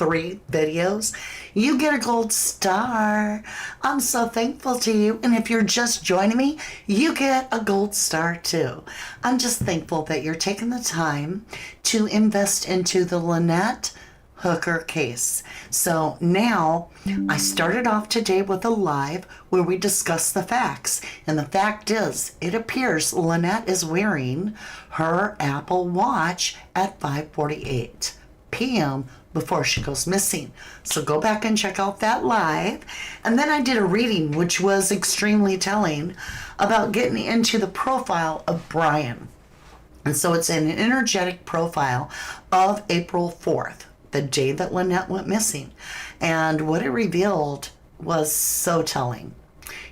3 videos, you get a gold star. I'm so thankful to you. And if you're just joining me, you get a gold star too. I'm just thankful that you're taking the time to invest into the Lynette Hooker case. So now I started off today with a live where we discuss the facts. And the fact is, it appears Lynette is wearing her Apple Watch at 5:48 p.m. before she goes missing. So go back and check out that live. And then I did a reading which was extremely telling about getting into the profile of Brian. And so it's an energetic profile of April 4th. The day that Lynette went missing. And what it revealed was so telling.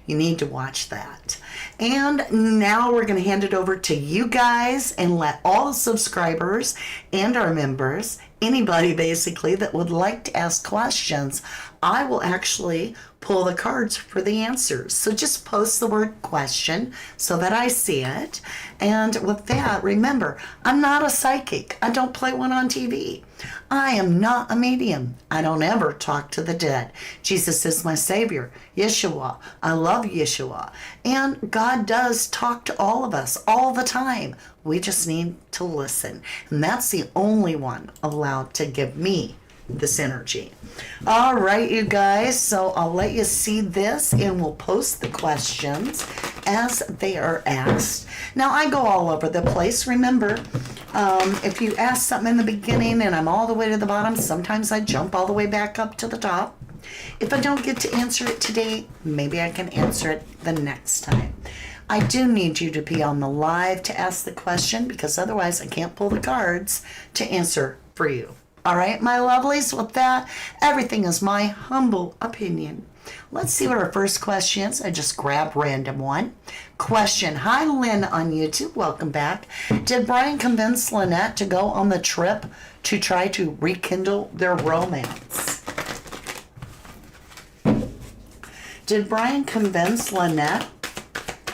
You need to watch that. And now we're going to hand it over to you guys and let all the subscribers and our members, anybody basically that would like to ask questions, I will actually pull the cards for the answers. So just post the word question so that I see it. And with that, remember, I'm not a psychic. I don't play one on TV. I am not a medium. I don't ever talk to the dead. Jesus is my Savior. Yeshua. I love Yeshua. And God does talk to all of us all the time. We just need to listen. And that's the only one allowed to give me this energy. All right, you guys. So I'll let you see this and we'll post the questions as they are asked. Now, I go all over the place. Remember, if you ask something in the beginning and I'm all the way to the bottom, sometimes I jump all the way back up to the top. If I don't get to answer it today, maybe I can answer it the next time. I do need you to be on the live to ask the question because otherwise I can't pull the cards to answer for you. All right, my lovelies, with that, everything is my humble opinion. Let's see what our first question is. I just grab random one. Question. Hi, Lynn on YouTube. Welcome back. Did Brian convince Lynette to go on the trip to try to rekindle their romance? Did Brian convince Lynette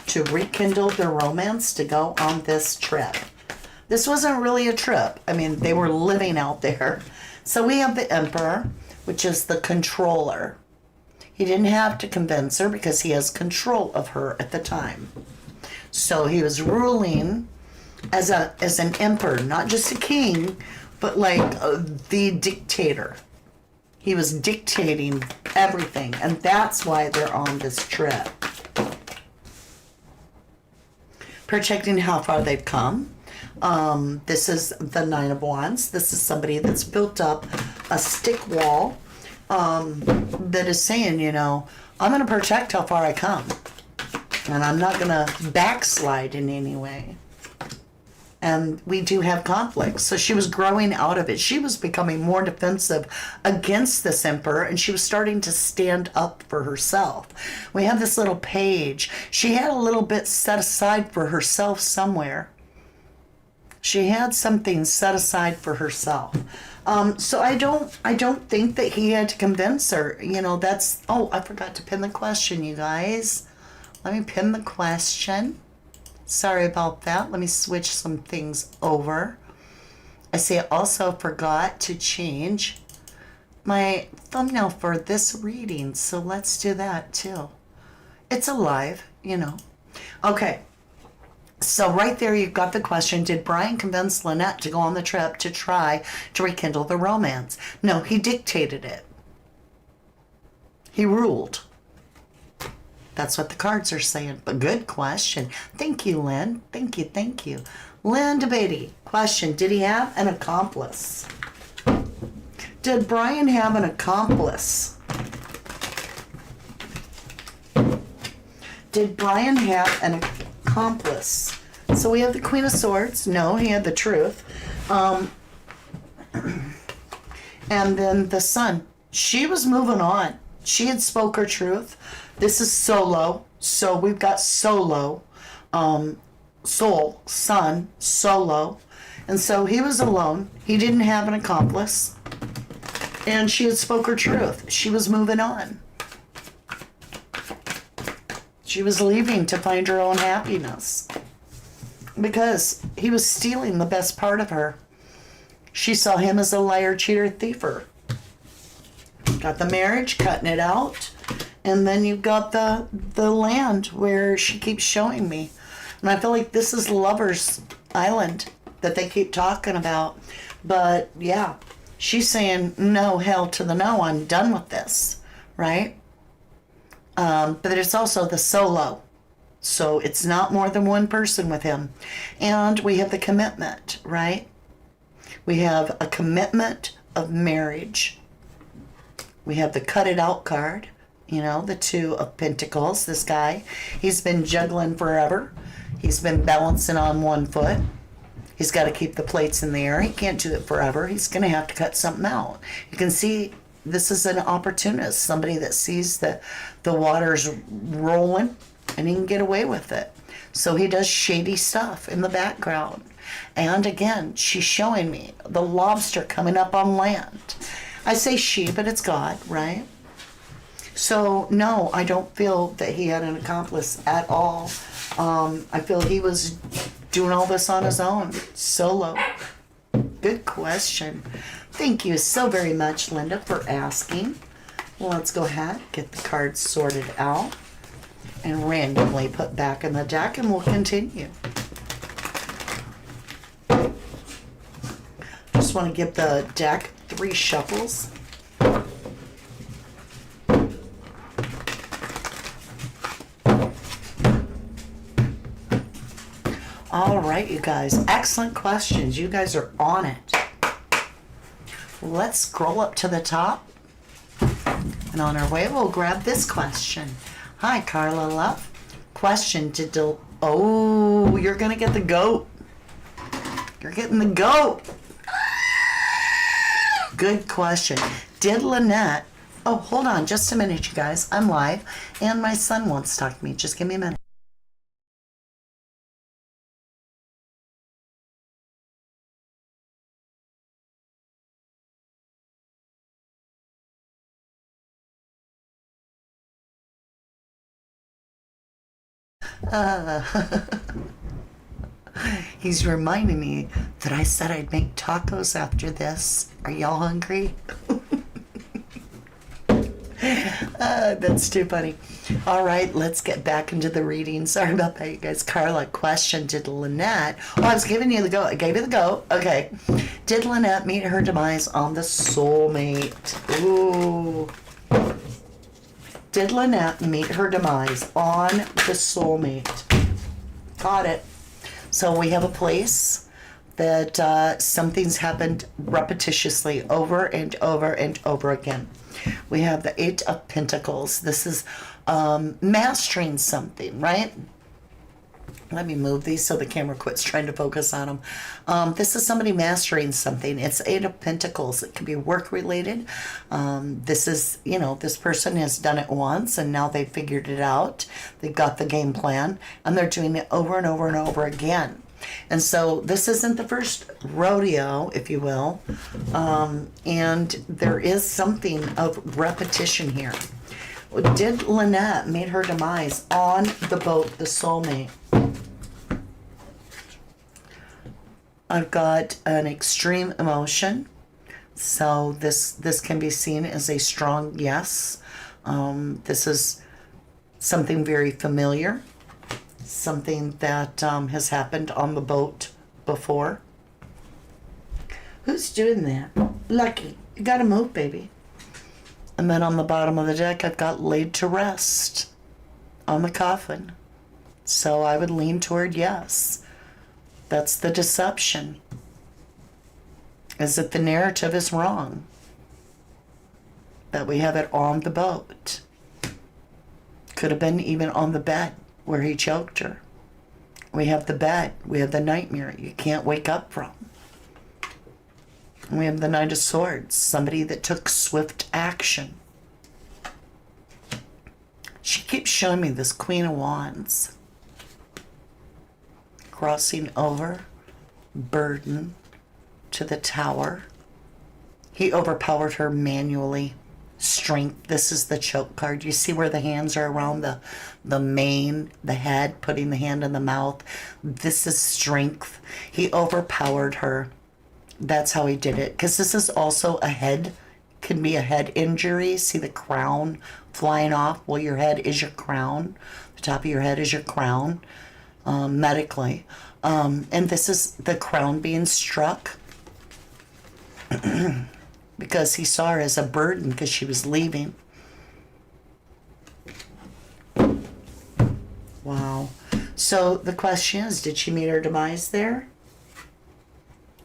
to rekindle their romance to go on this trip? This wasn't really a trip. I mean, they were living out there. So we have the Emperor, which is the controller. He didn't have to convince her because he has control of her at the time. So he was ruling as an emperor, not just a king, but like the dictator. He was dictating everything, and that's why they're on this trip. Protecting how far they've come. This is the Nine of Wands. This is somebody that's built up a stick wall that is saying, you know, I'm going to protect how far I come. And I'm not going to backslide in any way. And we do have conflict. So she was growing out of it. She was becoming more defensive against this emperor, and she was starting to stand up for herself. We have this little page. She had a little bit set aside for herself somewhere. She had something set aside for herself. So I don't think that he had to convince her. You know, that's, oh, I forgot to pin the question, you guys. Let me pin the question. Sorry about that. Let me switch some things over. I say I also forgot to change my thumbnail for this reading. So let's do that too. It's alive, you know. Okay. So right there you've got the question. Did Brian convince Lynette to go on the trip to try to rekindle the romance? No, he dictated it. He ruled. That's what the cards are saying. But good question. Thank you, Lynn. Thank you, thank you. Linda Beatty, question. Did he have an accomplice? Did Brian have an accomplice? Did Brian have an accomplice? So we have the Queen of Swords. No, he had the Truth. And then the Sun. She was moving on. She had spoke her truth. This is solo. So we've got solo, soul, sun, solo. And so he was alone. He didn't have an accomplice. And she had spoke her truth. She was moving on. She was leaving to find her own happiness. Because he was stealing the best part of her. She saw him as a liar, cheater, thiefer. Got the marriage, cutting it out. And then you've got the land where she keeps showing me. And I feel like this is Lover's Island that they keep talking about. But yeah, she's saying no, hell to the no, I'm done with this, right? But it's also the solo. So it's not more than one person with him. And we have the commitment, right? We have a commitment of marriage. We have the cut it out card, you know, the Two of Pentacles. This guy, he's been juggling forever. He's been balancing on one foot. He's got to keep the plates in the air. He can't do it forever. He's going to have to cut something out. You can see this is an opportunist, somebody that sees the water's rolling and he can get away with it. So he does shady stuff in the background. And again, she's showing me the lobster coming up on land. I say she, but it's God, right? So no, I don't feel that he had an accomplice at all. I feel he was doing all this on his own, solo. Good question. Thank you so very much, Linda, for asking. Well, let's go ahead, get the cards sorted out and randomly put back in the deck, and we'll continue. Just want to give the deck 3 shuffles. All right, you guys. Excellent questions. You guys are on it. Let's scroll up to the top. And on our way, we'll grab this question. Hi, Carla Love. Question, oh, you're going to get the goat. You're getting the goat. Good question. Did Lynette... Oh, hold on just a minute, you guys. I'm live, and my son wants to talk to me. Just give me a minute. He's reminding me that I said I'd make tacos after this. Are y'all hungry? That's too funny. All right, let's get back into the reading. Sorry about that, you guys. Carla, question, did Lynette... Oh, I was giving you the go. I gave you the go. Okay. Did Lynette meet her demise on the Soulmate? Ooh. Did Lynette meet her demise on the Soulmate? Got it. So we have a place that something's happened repetitiously over and over and over again. We have the 8 of Pentacles. This is mastering something, right? Let me move these so the camera quits trying to focus on them. This is somebody mastering something. It's 8 of Pentacles. It can be work related. This is, you know, this person has done it once and now they've figured it out. They've got the game plan and they're doing it over and over and over again. And so this isn't the first rodeo, if you will. And there is something of repetition here. Did Lynette meet her demise on the boat, the Soulmate? I've got an extreme emotion. So this can be seen as a strong yes. This is something very familiar. Something that has happened on the boat before. Who's doing that? Lucky. You gotta move, baby. And then on the bottom of the deck, I've got laid to rest on the coffin. So I would lean toward yes. That's the deception. Is that the narrative is wrong. That we have it on the boat. Could have been even on the bed where he choked her. We have the bed. We have the nightmare you can't wake up from. We have the Knight of Swords, somebody that took swift action. She keeps showing me this Queen of Wands. Crossing over, burden to the Tower. He overpowered her manually. Strength. This is the choke card. You see where the hands are around the mane, the head, putting the hand in the mouth. This is strength. He overpowered her. That's how he did it. Because this is also a head can be a head injury. See the crown flying off? Well, your head is your crown. The top of your head is your crown, medically. And this is the crown being struck because he saw her as a burden because she was leaving. Wow. So the question is, did she meet her demise there?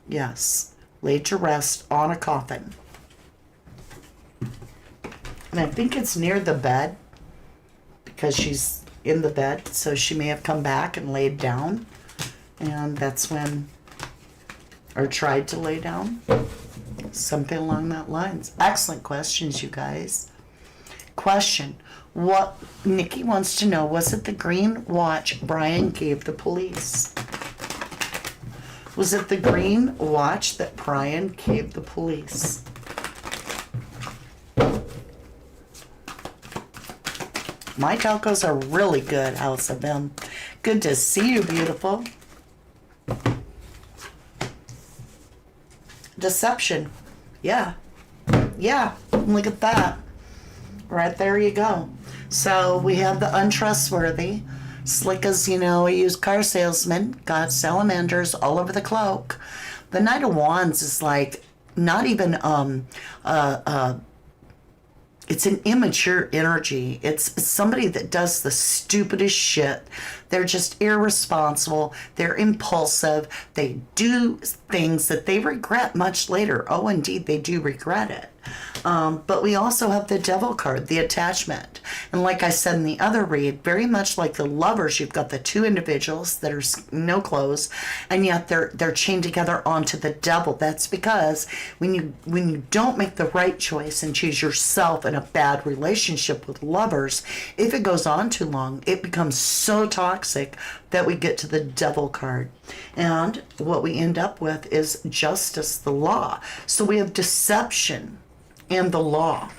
Yes. Laid to rest on a coffin. And I think it's near the bed because she's in the bed. So she may have come back and laid down. And that's when, or tried to lay down. Something along that lines. Excellent questions, you guys. Question. What Nikki wants to know, was it the green watch Brian gave the police? Was it the green watch that Brian gave the police? My tacos are really good, House of M. Good to see you, beautiful. Deception. Yeah. Yeah. Look at that. Right there you go. So we have the untrustworthy. Slick as, you know, a used car salesman. Got salamanders all over the cloak. The Knight of Wands is like not even it's an immature energy. It's somebody that does the stupidest shit. They're just irresponsible. They're impulsive. They do things that they regret much later. Oh, indeed, they do regret it. But we also have the Devil card, the attachment. And like I said in the other read, very much like the Lovers, you've got the two individuals that are no clothes, and yet they're chained together onto the Devil. That's because when you don't make the right choice and choose yourself in a bad relationship with Lovers, if it goes on too long, it becomes so toxic that we get to the Devil card. And what we end up with is justice, the law. So we have deception and the law,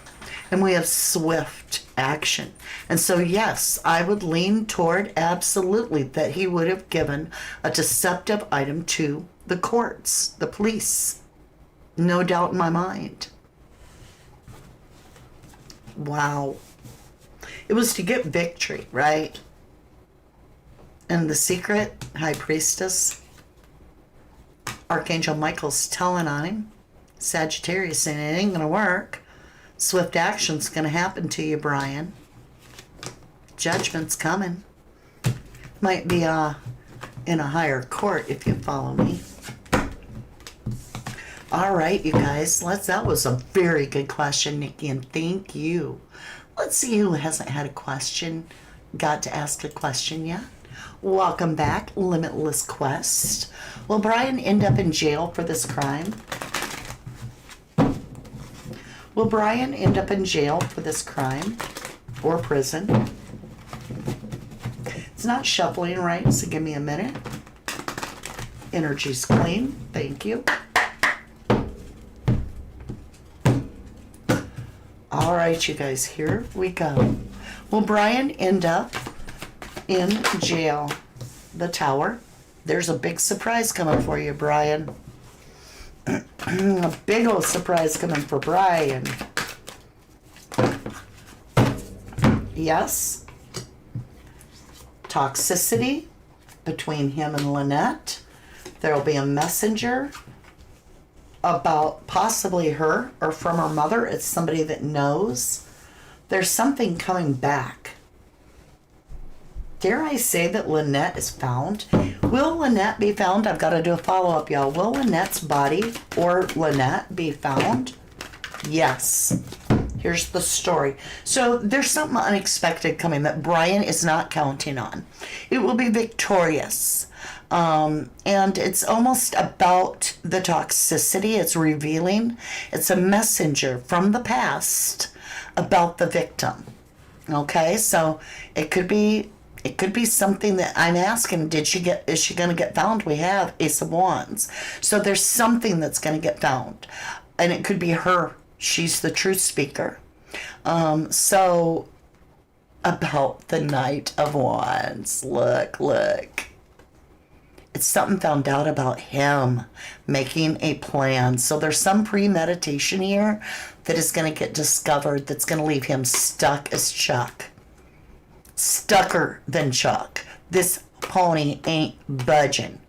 and we have swift action. And so yes, I would lean toward absolutely that he would have given a deceptive item to the courts, the police. No doubt in my mind. Wow. It was to get victory, right? And the secret, High Priestess, Archangel Michael's telling on him. Sagittarius saying it ain't gonna work. Swift action's gonna happen to you, Brian. Judgment's coming. Might be in a higher court if you follow me. All right, you guys. That was a very good question, Nikki, and thank you. Let's see who hasn't had a question, got to ask a question yet. Welcome back, Limitless Quest. Will Brian end up in jail for this crime? Will Brian end up in jail for this crime or prison? It's not shuffling right, so give me a minute. Energy's clean. Thank you. All right, you guys, here we go. Will Brian end up in jail? The Tower. There's a big surprise coming for you, Brian. A big old surprise coming for Brian. Yes. Toxicity between him and Lynette. There will be a messenger about possibly her or from her mother. It's somebody that knows. There's something coming back. Dare I say that Lynette is found? Will Lynette be found? I've got to do a follow-up, y'all. Will Lynette's body or Lynette be found? Yes. Here's the story. So there's something unexpected coming that Brian is not counting on. It will be victorious. And it's almost about the toxicity. It's revealing. It's a messenger from the past about the victim. Okay, so it could be something that I'm asking, is she going to get found? We have Ace of Wands. So there's something that's going to get found. And it could be her. She's the truth speaker. So about the Knight of Wands. Look. It's something found out about him making a plan. So there's some premeditation here that is going to get discovered that's going to leave him stuck as Chuck. Stucker than Chuck. This pony ain't budging.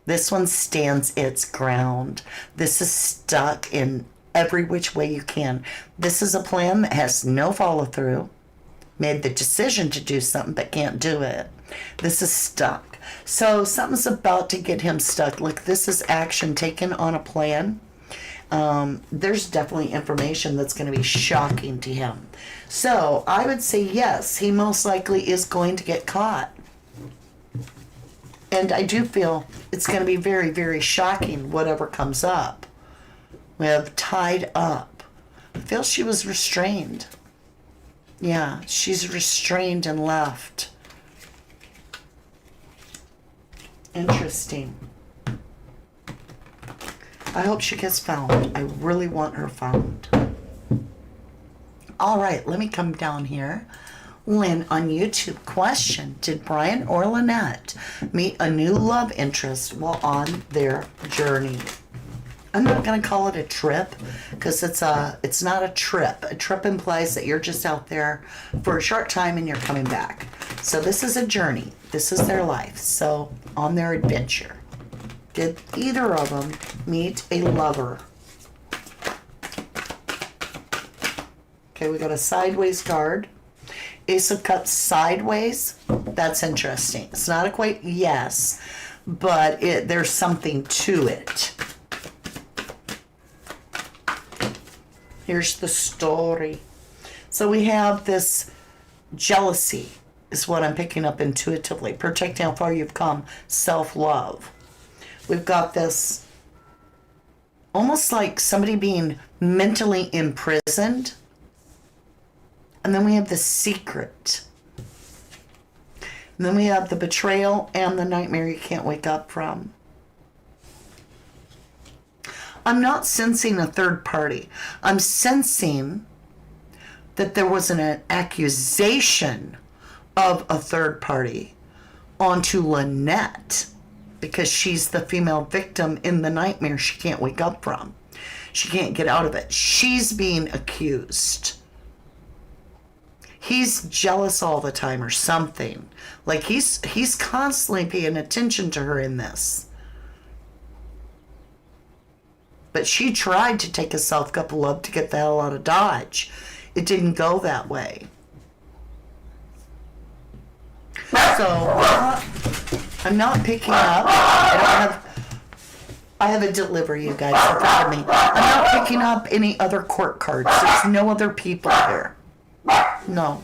This one stands its ground. This is stuck in every which way you can. This is a plan that has no follow through. Made the decision to do something but can't do it. This is stuck. So something's about to get him stuck. Look, this is action taken on a plan. There's definitely information that's going to be shocking to him. So I would say yes, he most likely is going to get caught. And I do feel it's going to be very, very shocking, whatever comes up. We have tied up. I feel she was restrained. Yeah, she's restrained and left. Interesting. I hope she gets found. I really want her found. All right, let me come down here. Lynn on YouTube, question: did Brian or Lynette meet a new love interest while on their journey? I'm not going to call it a trip because it's not a trip. A trip implies that you're just out there for a short time and you're coming back. So this is a journey. This is their life. So on their adventure. Did either of them meet a lover? Okay, we got a sideways card. Ace of Cups sideways. That's interesting. It's not a quite yes, but there's something to it. Here's the story. So we have this jealousy is what I'm picking up intuitively. Protecting how far you've come. Self-love. We've got this almost like somebody being mentally imprisoned. And then we have the secret. And then we have the betrayal and the nightmare you can't wake up from. I'm not sensing a third party. I'm sensing that there was an accusation of a third party onto Lynette because she's the female victim in the nightmare she can't wake up from. She can't get out of it. She's being accused. He's jealous all the time or something. Like he's constantly paying attention to her in this. But she tried to take a self-cup of love to get the hell out of Dodge. It didn't go that way. So I'm not picking up. I have a delivery, you guys, in front of me. I'm not picking up any other court cards. There's no other people here. No.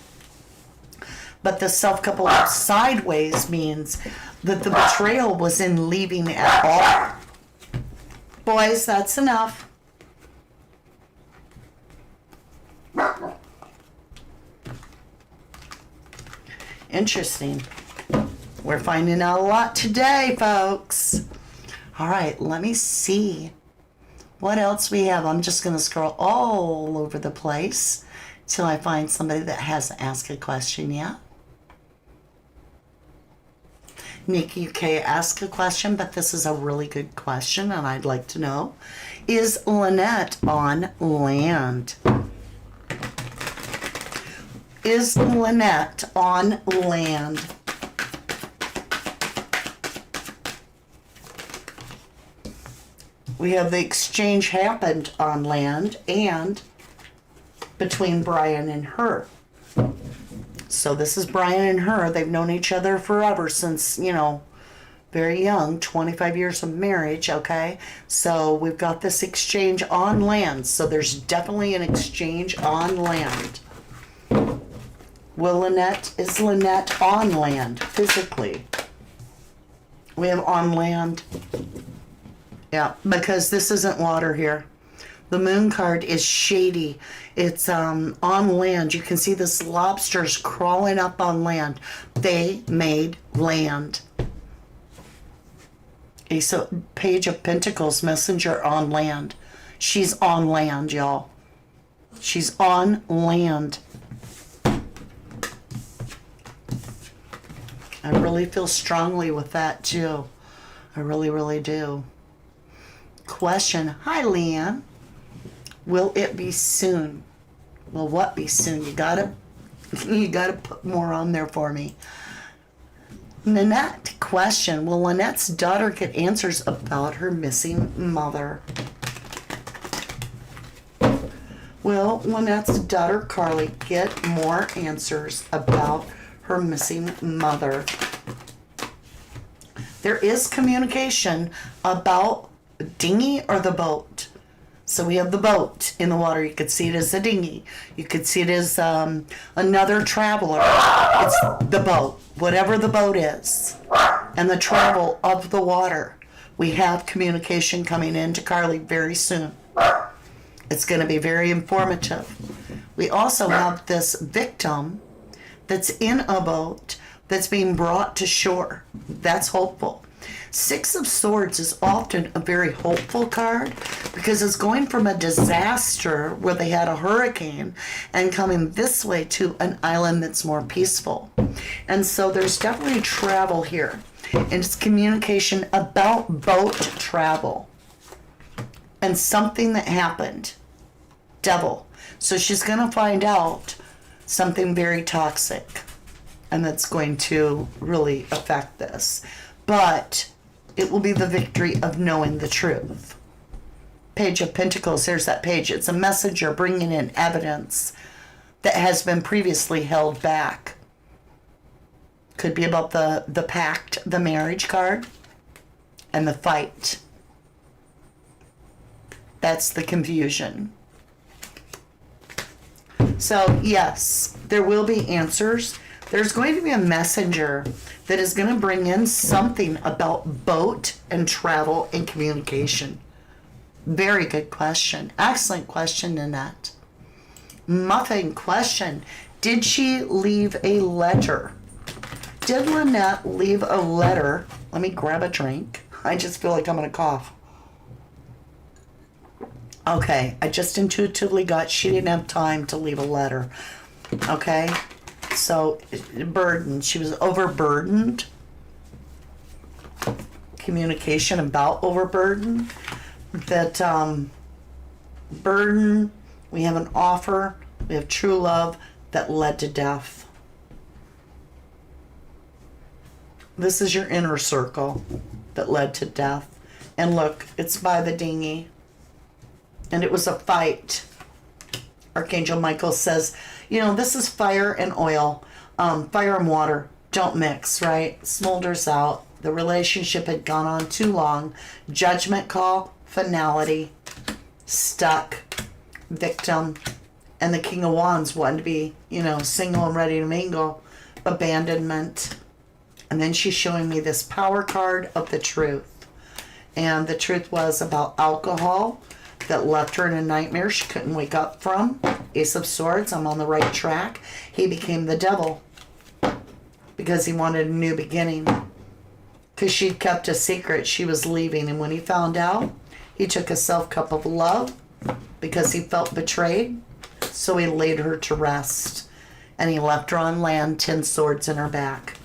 But the self-cup of love sideways means that the betrayal was in leaving at all. Boys, that's enough. Interesting. We're finding out a lot today, folks. All right, let me see what else we have. I'm just going to scroll all over the place till I find somebody that hasn't asked a question yet. Nikki K asked a question, but this is a really good question, and I'd like to know, is Lynette on land? Is Lynette on land? We have the exchange happened on land and between Brian and her. So this is Brian and her. They've known each other forever since, very young, 25 years of marriage, okay? So we've got this exchange on land. So there's definitely an exchange on land. Is Lynette on land physically? We have on land. Yeah, because this isn't water here. The moon card is shady. It's on land. You can see this lobsters crawling up on land. They made land. Page of Pentacles, messenger on land. She's on land, y'all. She's on land. I really feel strongly with that, too. I really, really do. Question. Hi, Leanne. Will it be soon? Will what be soon? You gotta put more on there for me. Lynette. Question. Will Lynette's daughter get answers about her missing mother? Will Lynette's daughter Carly get more answers about her missing mother? There is communication about the dinghy or the boat. So we have the boat in the water. You could see it as a dinghy. You could see it as another traveler. It's the boat, whatever the boat is, and the travel of the water. We have communication coming in to Carly very soon. It's going to be very informative. We also have this victim that's in a boat that's being brought to shore. That's hopeful. Six of Swords is often a very hopeful card because it's going from a disaster where they had a hurricane and coming this way to an island that's more peaceful. And so there's definitely travel here. And it's communication about boat travel and something that happened. Devil. So she's going to find out something very toxic, and that's going to really affect this. But it will be the victory of knowing the truth. Page of Pentacles, there's that page. It's a messenger bringing in evidence that has been previously held back. Could be about the pact, the marriage card, and the fight. That's the confusion. So, yes, there will be answers. There's going to be a messenger that is going to bring in something about boat and travel and communication. Very good question. Excellent question, Nanette. Muffin question. Did she leave a letter? Did Lynette leave a letter? Let me grab a drink. I just feel like I'm going to cough. Okay, I just intuitively got she didn't have time to leave a letter. Okay, so burdened. She was overburdened. Communication about overburden. That burden, we have an offer, we have true love that led to death. This is your inner circle that led to death. And look, it's by the dinghy. And it was a fight. Archangel Michael says, you know, this is fire and oil. Fire and water don't mix, right? Smolders out. The relationship had gone on too long. Judgment call, finality, stuck, victim. And the King of Wands wanted to be, you know, single and ready to mingle. Abandonment. And then she's showing me this power card of the truth. And the truth was about alcohol that left her in a nightmare she couldn't wake up from. Ace of Swords, I'm on the right track. He became the devil because he wanted a new beginning. Because she'd kept a secret, she was leaving. And when he found out, he took a self-cup of love because he felt betrayed. So he laid her to rest. And he left her on land, 10 swords in her back.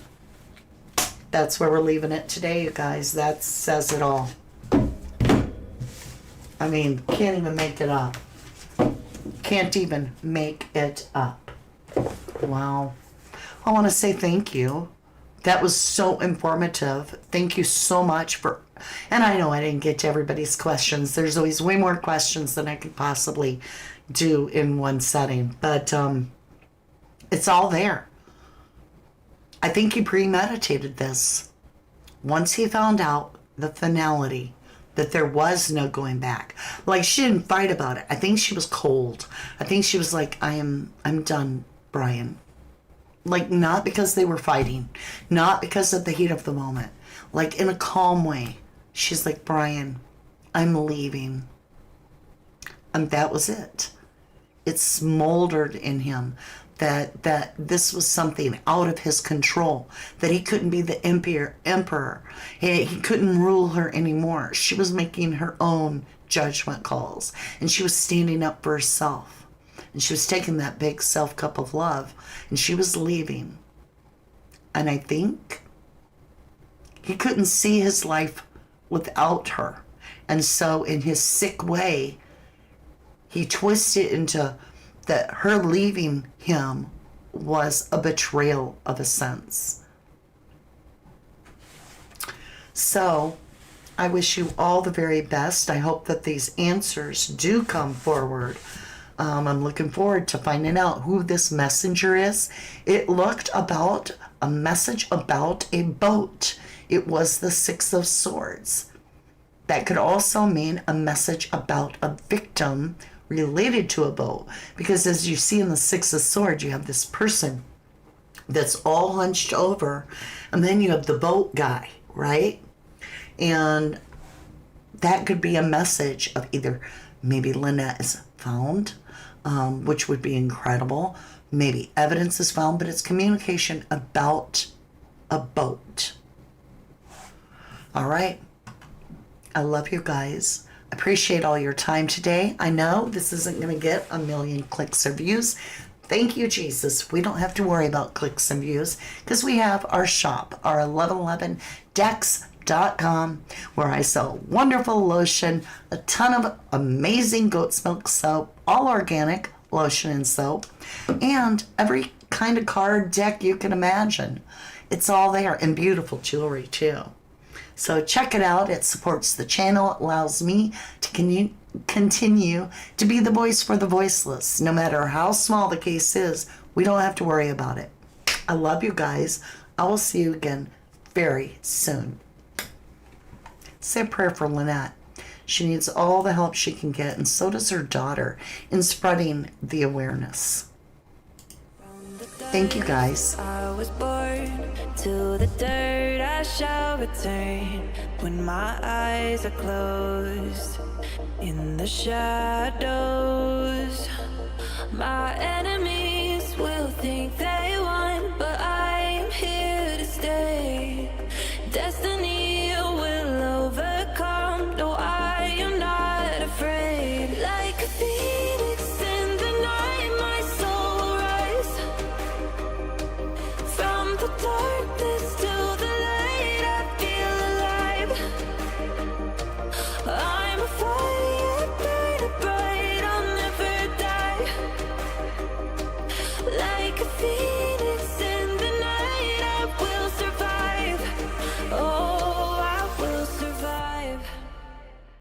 That's where we're leaving it today, you guys. That says it all. I mean, can't even make it up. Can't even make it up. Wow. I want to say thank you. That was so informative. Thank you so much for... And I know I didn't get to everybody's questions. There's always way more questions than I could possibly do in one setting. But it's all there. I think he premeditated this. Once he found out the finality, that there was no going back. Like, she didn't fight about it. I think she was cold. I think she was like, I'm done, Brian. Like, not because they were fighting. Not because of the heat of the moment. Like, in a calm way. She's like, Brian, I'm leaving. And that was it. It smoldered in him that this was something out of his control, that he couldn't be the emperor. He couldn't rule her anymore. She was making her own judgment calls, and she was standing up for herself, and she was taking that big self cup of love, and she was leaving. And I think he couldn't see his life without her. And so in his sick way, he twisted into that her leaving him was a betrayal of a sense. So I wish you all the very best. I hope that these answers do come forward. I'm looking forward to finding out who this messenger is. It looked about a message about a boat. It was the Six of Swords. That could also mean a message about a victim related to a boat. Because as you see in the Six of Swords, you have this person that's all hunched over. And then you have the boat guy, right? And that could be a message of either maybe Lynette is found, which would be incredible. Maybe evidence is found, but it's communication about a boat. All right. I love you guys. Appreciate all your time today. I know this isn't going to get a million clicks or views. Thank you, Jesus. We don't have to worry about clicks and views because we have our shop, our 1111dex.com, where I sell wonderful lotion, a ton of amazing goat's milk soap, all organic lotion and soap, and every kind of card deck you can imagine. It's all there, and beautiful jewelry too. So check it out. It supports the channel. It allows me to continue to be the voice for the voiceless. No matter how small the case is, we don't have to worry about it. I love you guys. I will see you again very soon. Say a prayer for Lynette. She needs all the help she can get, and so does her daughter, in spreading the awareness. Thank you, guys. I was born to the dirt, I shall return when my eyes are closed. In the shadows, my enemies will think they won, but I am here to stay. Destiny will overcome, no, I am not afraid. Like a phoenix in the night, my soul rise. From the darkness to the light, I feel alive. I'm a fire, burning bright, I'll never die. Like a phoenix.